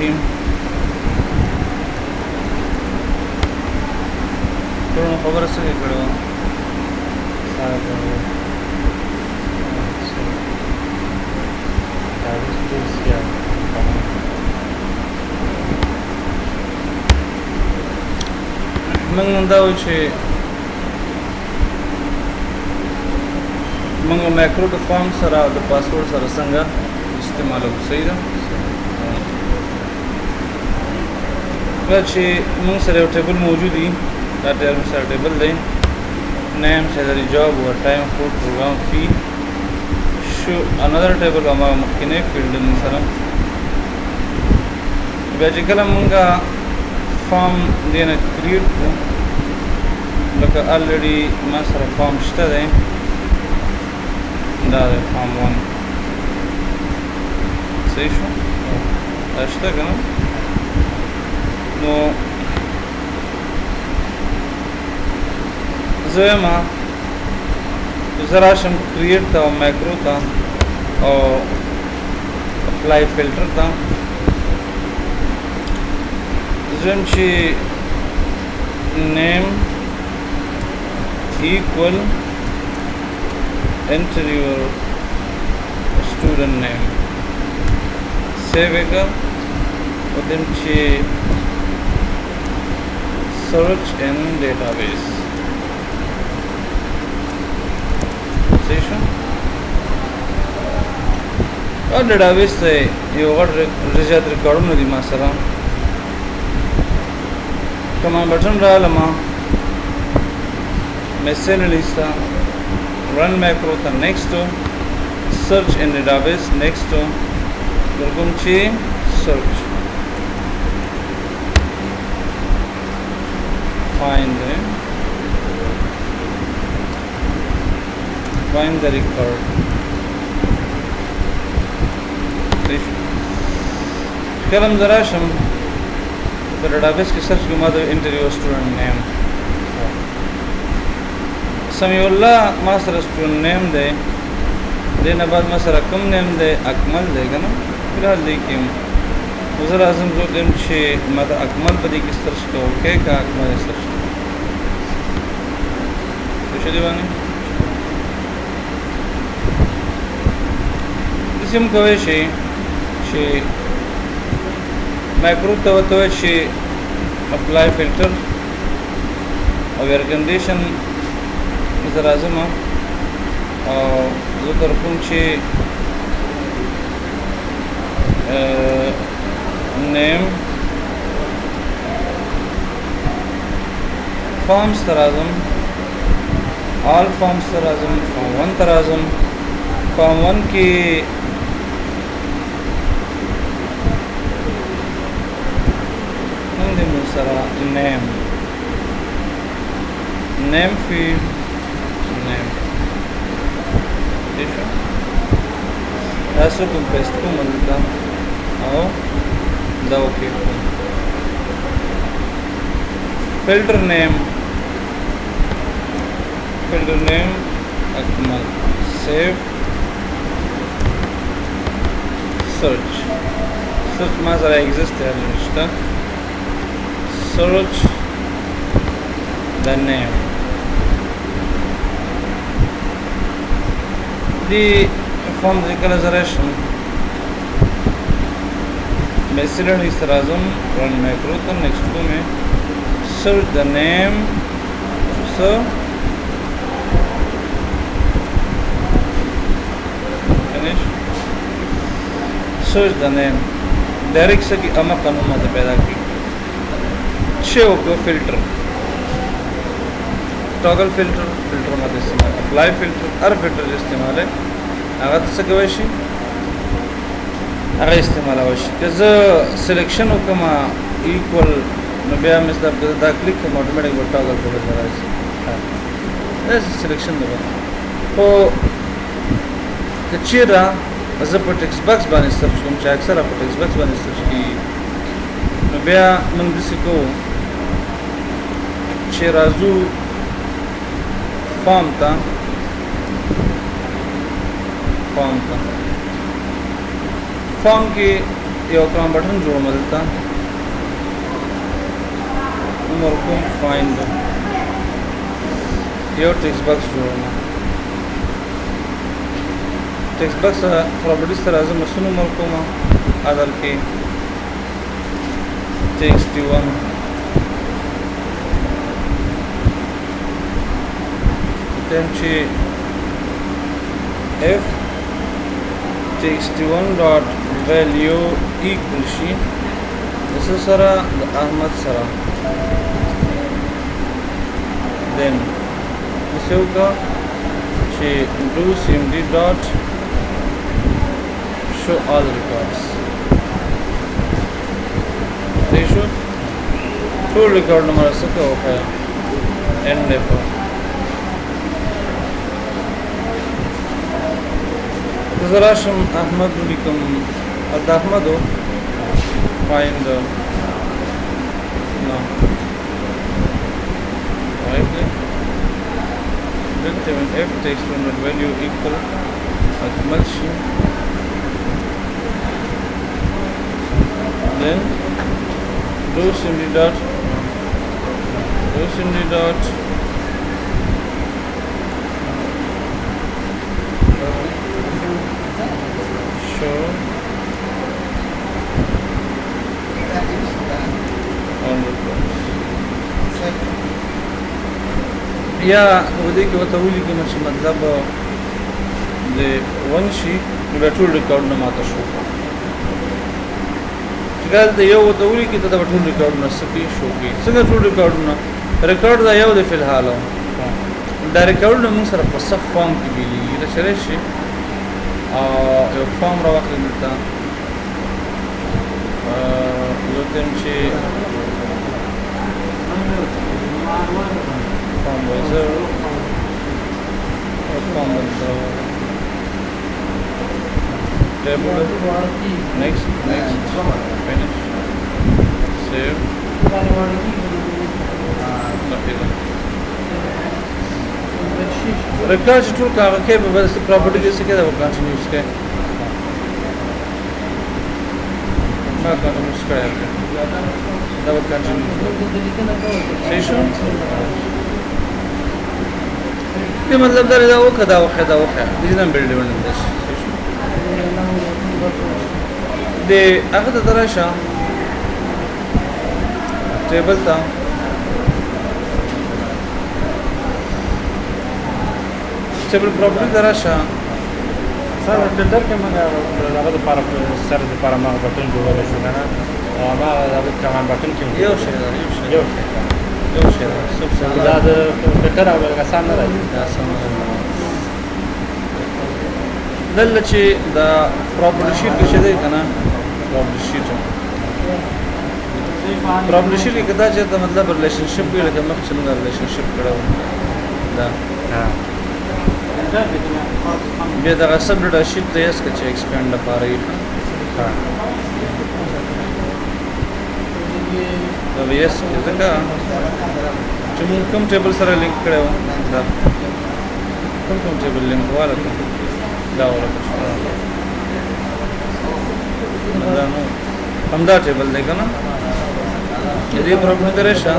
کې ټول خبره څه کړو موږ نن دا وایو چې موږ مایکرو د فارم سره د پاسورډ سره څنګه استعمالو صحیح ده کله چې موږ سره یو ټیبل موجود وي دا ټیبل سره ټیبل دی name salary job or time for program fee show another table ama مخکنه فیلډ موږ سره بیا چې کله موږ فارم دینه کریټ کړو لکه الریډي ما سره فارم شته دی دا دی فارم 1 صحیح شو دا شته که نه نو زه یم زه راشم کریټ ته او مایکرو ته او اپلای فلټر ته زه یم چې name equal enter your student name save وکړه او then چې search in database صحیح شو او ډیټابیس ته یو غټ زیات ریکارډونه دي ما سره کمان بټن راغلم miscellaneous ته run macro ته next search in database next ورکوم چې search find the record کلم زراشم په ډیټابیس کې سرچ کوم د انټریو سټوډنټ نیم سمیع الله ما سره سټوډنټ نیم دی دینه بعد ما سره کوم نیم دی اکمل دی کنه فلحال دی کې وزر اعظم زو دیم چې ما د اکمل په دې کې سرچ کوم کې کا اکمل سرچ څه دی باندې سم کوي چې مایکرو ته وته چې اپلای فلټر او ایر کنډیشن زه راځم او زه تر کوم چې نیم فارمز ته راځم آل فارمز ته راځم فارم 1 ته راځم فارم 1 کې سره name field name دیشو تاسو کوم پیسټ کوم دلته او دا اوکې filter name اکمل save search ما سره exist دی نشته search the name the form ذکر زرشم miscellaneous razum run macro to next to me search the name so finish search the name direct से कि अमा कानून मत पैदा की شو کو فلټر ټاګل فلټر ماته استعمال اپلای فلټر هر فلټر استعمال هغه څه کوي شي هغه استعمال وشي که زه سلیکشن وکم ایکوال نو بیا مطلب دا کلیک کوم اتوماتیک ټاګل فلټر راځي دا سلیکشن دی خو کچیرا زه په ټیکس باکس باندې سرچ کوم چې اکثره په ټیکس باکس باندې سرچ کیږي نو بیا موږ داسې کوو چې راځو فارم ته فارم کې یو کام بټن جوړوم دلته عمر کوم فایند یو ټیکس باکس جوړوم ټیکس باکس پراپرټیز ته راځم مسونو عمر کوم ادر کې ټیکس ټي1 then چې f txt1 dot value equal شي this سره د احمد سره then څه وکړه چې do cmd dot show all records صحیح شو ټول ریکارډ نمبر څه کوو end f زراشم احمد لیکم د احمدو find no right then f text one value equal akmal shi then do cmd dot show on records یا ودې کې وته ولي کوم چې مطلب د ونشي نو ټول ریکارډ نه ماته شو چې دا یو وته ولي کې ته ټول ریکارډ نه سپي شو کې څنګه ټول ریکارډ نه ریکارډ دا یو د فلحال دا ریکارډ نو موږ سره په صف فارم کې ویلي دا چلے شي یو فارم را واخلې دلته یو دم چې فارم وایزر فارم وایزر table next finish save ریکارډ چې ټول کاغذ کې په بل څه پراپرټي کې څه کې دا کنټینیوس کې ما کنټینیوس کړی دا کنټینیوس صحیح شو دې مطلب دا دا وکړه دا وخه دې نه بل ډیولډ دی دې هغه ته راشه ټیبل ته ټیبل پراپرټي دراشه سر فلټر کې موږ هغه د لپاره سر د لپاره ما بټن جوړول شو نه ما هغه کمان بټن کې یو شی دا د فلټر او غسان نه راځي دا سم دلته چې دا پراپرټي شیټ کې څه دی کنه پراپرټي شیټ شیټ کې دا چې دا مطلب ریلیشنشپ کې لکه مخ څنګه ریلیشنشپ کړو دا بیا دا سب ډیټا شیټ دی اس کې ایکسپاند لپاره یې دا ویس څنګه چې موږ کوم ټیبل سره لینک کړو دا کوم ټیبل لینک والا دا نو همدا ټیبل دی کنه دې پراپرټي درشه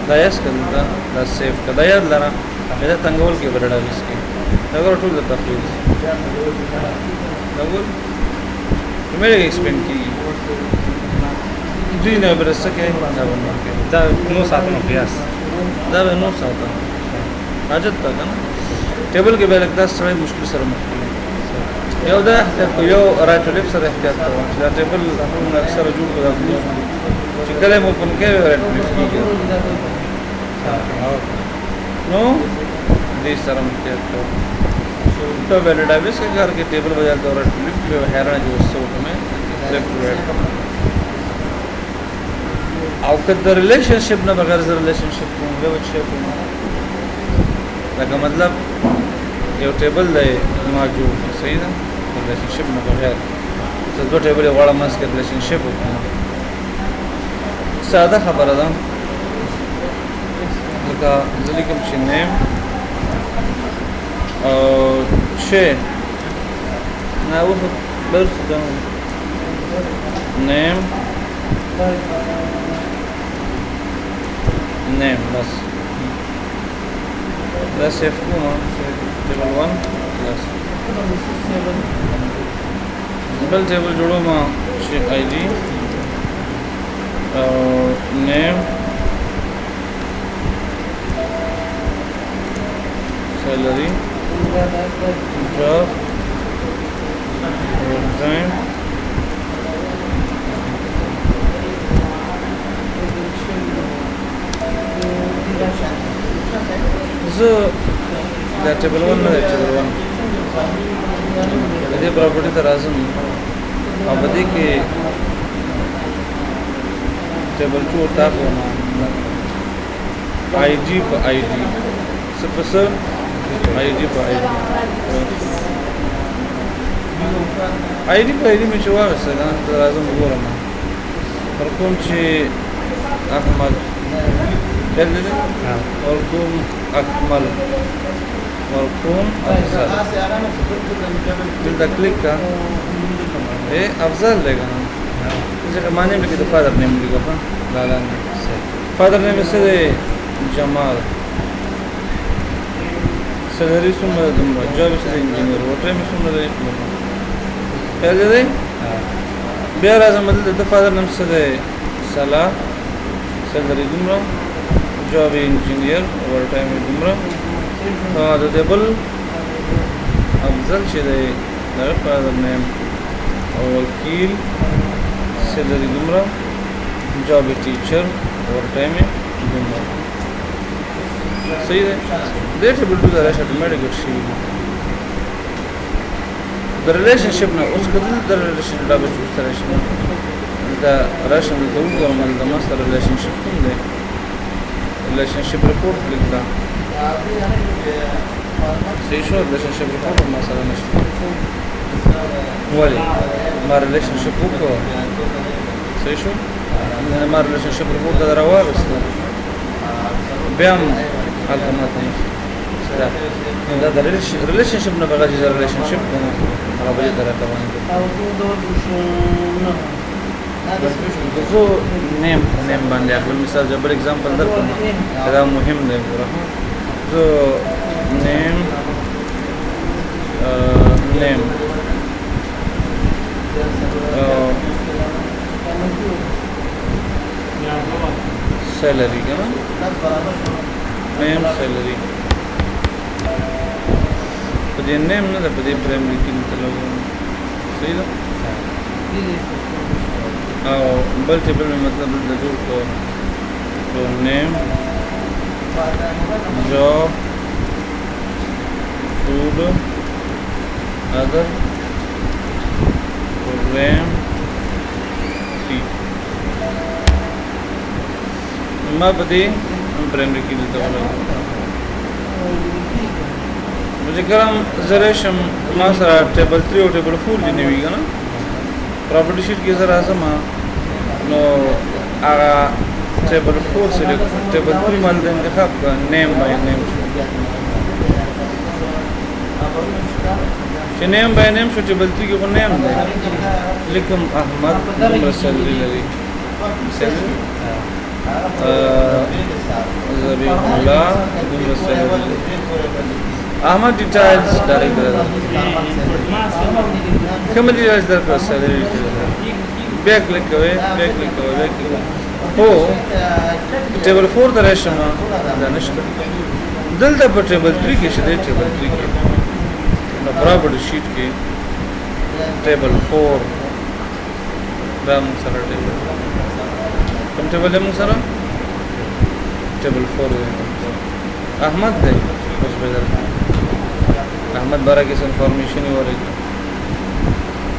دا یې څنګه دا سیف کړه دا یاد لره دا څنګه کې ورډا ویس کې دا ټول د تفصیل دا ول مې ایکسپلین کی دوی نه برسه کې دا نو ساتنه قیاس دا به نو ساتنه حاجت تا کنه ټیبل کې به لکه سره مشکل سره مخ یو دا یو رائټ لیفټ سره احتیاط کوو چې دا ټیبل موږ اکثر جوړ کړو چې کله مو کوم کې رائټ لیفټ کیږي نو دې سره احتیاط کوو तो valid dice के घर के टेबल बजा दो रट लिफ्ट पे हैरान जो उससे में लेफ्ट राइट او که د ریلیشنشپ نه بغیر ز ریلیشنشپ کوم یو شی کوم دا مطلب یو ټیبل دی موجود صحیح ده ریلیشنشپ نه بغیر څه دوه ټیبل واړه ماس کې ریلیشنشپ وکړو ساده خبره ده لکه ځلې کوم چې نیم او شی نه و بل څه ده नेम नेम बस प्लस F2 टेबल 1 प्लस बल टेबल जोड़ो मां ID और नेम सैलरी जॉब टाइम जो टेबल 1 में टेबल 1 ये प्रॉपर्टी तराजम अब देखिए टेबल 2 तक होना IG पर ID सर ID पर ID पर ID में चुवा वैसे ना तराजम वो रहा पर कौन सी अहमद जल्दी और कौन अकमल और कौन अफजल जल्द क्लिक का ये अफजल लेगा ना जैसे माने में किधर फादर नेम लिखा था लाला ने फादर नेम से जमाल सैलरी सुन रहे तुम जॉब से इंजीनियर वोटर में सुन रहे क्या दे बिहार आजम मतलब तो फादर नेम से सलाह सैलरी तुम जॉब इंजीनियर ओवर टाइम में तुम هذا टेबल अफजल शेदे लाइफ फादर नेम और वकील सैलरी दुमरा जॉब टीचर और टाइम में दुमरा सही है दे टेबल टू द ऑटोमेटिक शी द रिलेशनशिप ना उसको the relation double to relation the relation the government the master relationship है रिलेशनशिप रिपोर्ट लिखता सही शो रिलेशनशिप रिपोर्ट मसला नشته वली ما रिलेशनशिप को सही शो ما रिलेशनशिप रिपोर्ट دا راوست بهم علامات نه دا रिलेशनशिप نه بغاجي रिलेशनशिप کنه رابطه درته باندې जो नेम باندې خپل مثال جبر एग्जांपल درکړم دا مهم دی ګوره जो नेम सैलरी का ना नेम सैलरी तो ये नेम ना तो ये प्राइमरी की मतलब सही ना और मल्टीपल में मतलब जोड़ को तो name job food other program फी मैं बता प्राइमरी की देता हूँ मुझे करम जरेशम मासरा टेबल 3 और टेबल 4 जिन्हें भी ना प्रॉपर्टी शीट की जरा समा नो आगा टेबल 4 से टेबल 3 मान दें देखा name by name show name by name show table 3 के को नेम दे लिखम अहमद दुमरा सैलरी लगी सैलरी ज़बीहुल्लाह दुमरा सैलरी अहमद डिटेल्स डायरेक्टर कम डिटेल्स दर पर सैलरी बैक क्लिक करो हो टेबल 4 द रेशमा दानश्त दल द टेबल 3 के शदे टेबल 3 के ना प्रॉपर्टी शीट के टेबल 4 दाम सर टेबल कम टेबल है मुसरा टेबल 4 अहमद है उस पे अहमद बारा की इंफॉर्मेशन ही हो रही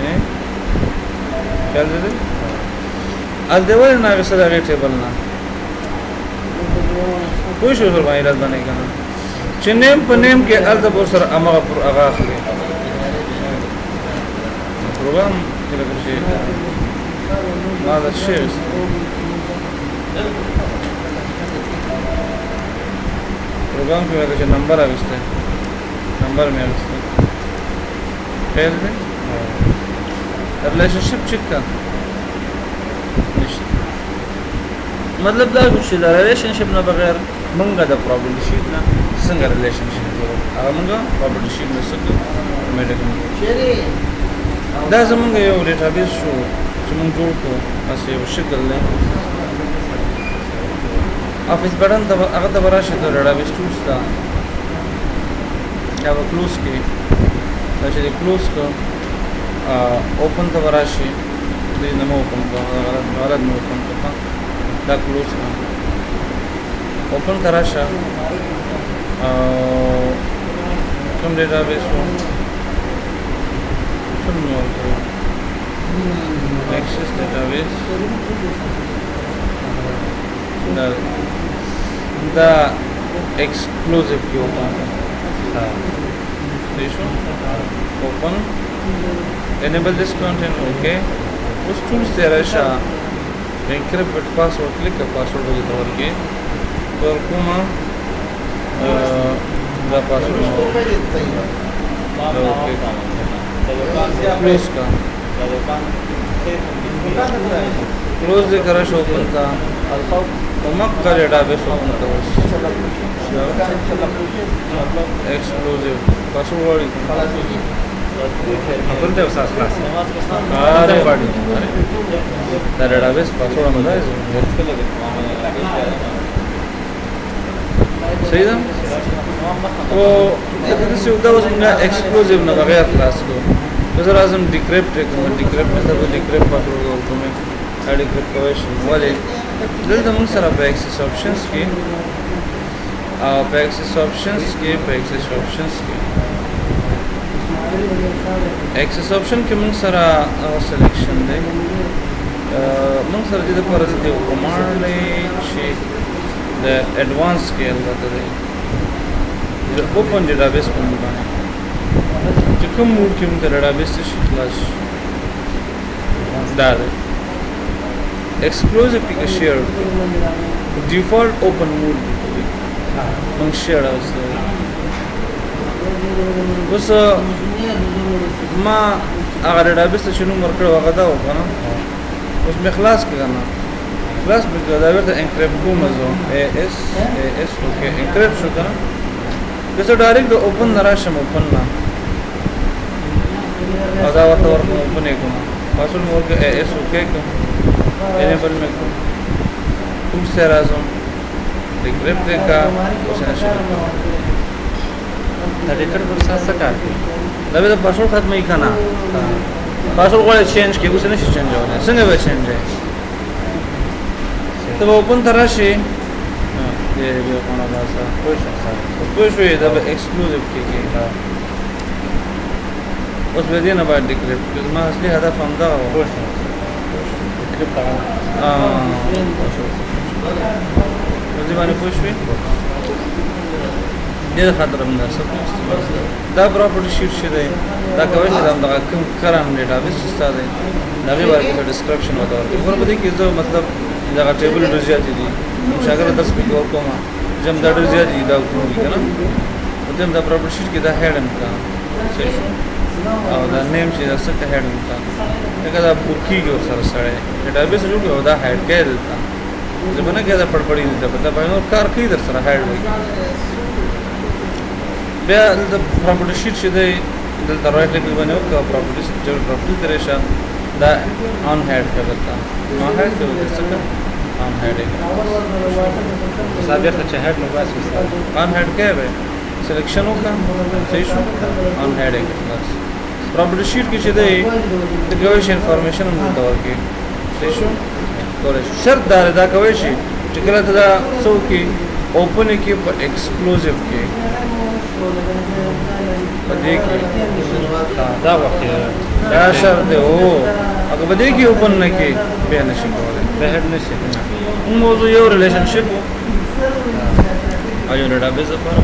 है क्या दे दे आज देवल ना वैसे आगे टेबल ना कोई शो फरमाई रात बनेगा ना चिन्नेम पनेम के अल दबोर सर अमगा पर आगाह ले प्रोग्राम के कुछ هذا الشيء प्रोग्राम के कुछ नंबर आ गए नंबर में आ गए रिलेशनशिप चेक का نشته مطلب دا چې د ریلیشنشپ نه بغیر منګه د پراپرټي شیټ نه څنګه ریلیشنشپ جوړو هغه منګه پراپرټي شیټ نه څنګه میډیکل دا زمونږ یو ډیټابیس شو چې موږ جوړ کړو اسې یو شکل دی افیس بټن ته هغه ته به راشي د ډیټابیس ټولز ته دا به کلوز کړي دا چې دی کلوز کړو اوپن ته به راشي دې نه مو اوپن کړو غلط مو اوپن کړو دا کلوز کړو اوپن ته راشه کوم ډیټابیس وو Access database the exclusive key open open enable this content okay उस tools से रशा encrypt password click password हो जाता है के तो कुमा the password क्लोज का क्लोज दे करश ओपन था उमक का डेटाबेस ओपन था एक्सक्लूसिव पासवर्ड अपन ते उसास क्लास अरे बड़ी द डेटाबेस पासवर्ड में है सही था वो इससे उधर उसमें एक्सक्लूसिव ना बगैर क्लास को तो सर आजम डिक्रिप्ट है कि डिक्रिप्ट में सब डिक्रिप्ट पासवर्ड और तुम्हें डिक्रिप्ट क्वेश्चन वाले जल्द हम सर आप एक्सेस ऑप्शंस के एक्सेस ऑप्शन के मंग सर सिलेक्शन दे मंग सर जिधर पर दे कमांड शी द एडवांस के अंदर दे the open database को मिलाना जो कम मूड के अंदर database से शिकलाश डाल exclusive की share default open mood मंग share उस माँ अगर database से शुरू मरकर वक़्त होगा ना उसमें ख़लास करना ख़लास भी कर दावर तो encrypt को मज़ो as ओके encrypt शो करना जैसे डायरेक्ट ओपन नराशम ओपन ना अदावत और ओपन एक ना पासवर्ड मोड के एस ओके को एनेबल में को तुम से राजों डिक्रिप्ट का उसे नशा डिक्रिप्ट पर साथ सकार तभी तो पासवर्ड खत्म ही खाना पासवर्ड को चेंज किया उसे नहीं चेंज होना है संगे वे चेंज है तो ओपन तराशी ये भी अपना भाषा कोई शो ये तब एक्सक्लूसिव की उस वजह ना बात डिक्रिप्ट क्योंकि मैं असली हदफ हमदा हो डिक्रिप्ट मुझे माने कोई शो ये खातर हमदा सब दा प्रॉपर्टी शीट शे दा कवर से हम दा कम कराम डेटाबेस स्टा दे नवी बार का डिस्क्रिप्शन होता है और बता कि जो मतलब जगह टेबल रजिया थी शागर 10 पे और कोमा जब दा रजिया जी दा को है ना उतम दा प्रॉपर्टी शीट के दा हेड का सही और दा नेम से दा सब हेड का एकदा बुकी के सर सड़े डेटाबेस जो के दा हेड के देता जब ना के दा पड़ी देता पता भाई और कार की इधर सर हेड हुई बे दा प्रॉपर्टी शीट से दे दा राइट क्लिक बने का प्रॉपर्टी जो प्रॉपर्टी करेशा दा ऑन हेड का देता ऑन हेड के सकता ऑन हेडिंग साबिर अच्छा हेड में बस ऑन हेड क्या है सिलेक्शन होगा सही शो ऑन हेडिंग बस प्रॉपर्टी शीट की चीज़ें तो कवैश इंफॉर्मेशन हम दौर के सही शो और शर्त दार दा कवैश टिकला था सो की ओपन की पर एक्सक्लूसिव के देखिए दा वक्त क्या शर्त है वो अगर बदेगी ओपन न की बेहद शिकारे बहर नशे मौजूद ये रिलेशनशिप आयो डेटाबेस पर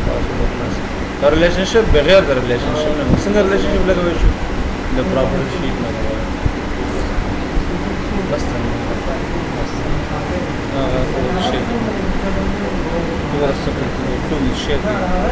और रिलेशनशिप बगैर द रिलेशनशिप में सिंगल रिलेशनशिप लगा हुआ है द प्रॉपर्टी शीट में बस शीट तो रस तो शेयर